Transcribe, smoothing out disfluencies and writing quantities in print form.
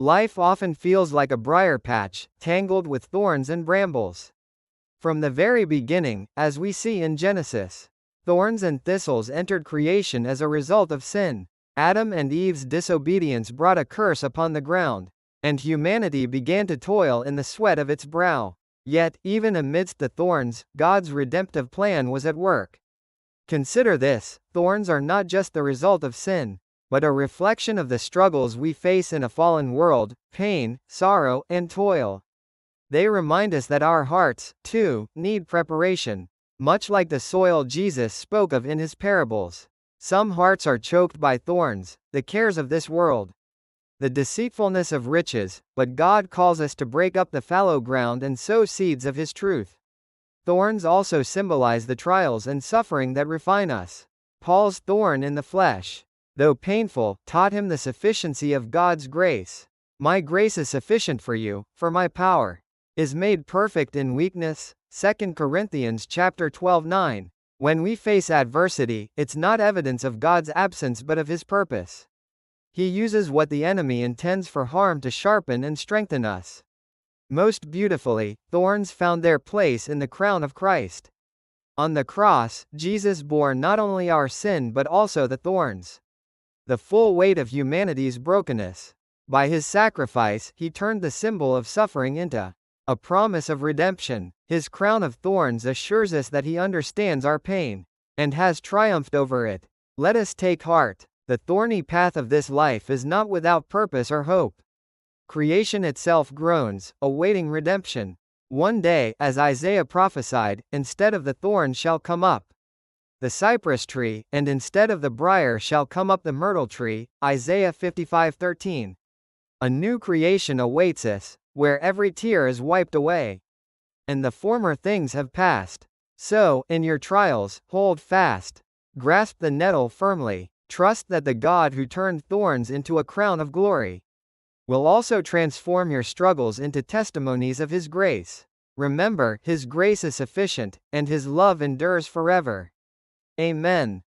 Life often feels like a briar patch, tangled with thorns and brambles. From the very beginning, as we see in Genesis, thorns and thistles entered creation as a result of sin. Adam and Eve's disobedience brought a curse upon the ground, and humanity began to toil in the sweat of its brow. Yet, even amidst the thorns, God's redemptive plan was at work. Consider this: thorns are not just the result of sin, but a reflection of the struggles we face in a fallen world, pain, sorrow, and toil. They remind us that our hearts, too, need preparation, much like the soil Jesus spoke of in his parables. Some hearts are choked by thorns, the cares of this world, the deceitfulness of riches, but God calls us to break up the fallow ground and sow seeds of his truth. Thorns also symbolize the trials and suffering that refine us. Paul's thorn in the flesh, though painful, taught him the sufficiency of God's grace. My grace is sufficient for you, for my power is made perfect in weakness. 2 Corinthians chapter 12:9. When we face adversity, it's not evidence of God's absence but of his purpose. He uses what the enemy intends for harm to sharpen and strengthen us. Most beautifully, thorns found their place in the crown of Christ. On the cross, Jesus bore not only our sin but also the thorns, the full weight of humanity's brokenness. By his sacrifice, he turned the symbol of suffering into a promise of redemption. His crown of thorns assures us that he understands our pain and has triumphed over it. Let us take heart. The thorny path of this life is not without purpose or hope. Creation itself groans, awaiting redemption. One day, as Isaiah prophesied, instead of the thorn shall come up the cypress tree, and instead of the briar shall come up the myrtle tree. Isaiah 55:13. A new creation awaits us, where every tear is wiped away, and the former things have passed. So, in your trials, hold fast. Grasp the nettle firmly. Trust that the God who turned thorns into a crown of glory will also transform your struggles into testimonies of his grace. Remember, his grace is sufficient, and his love endures forever. Amen.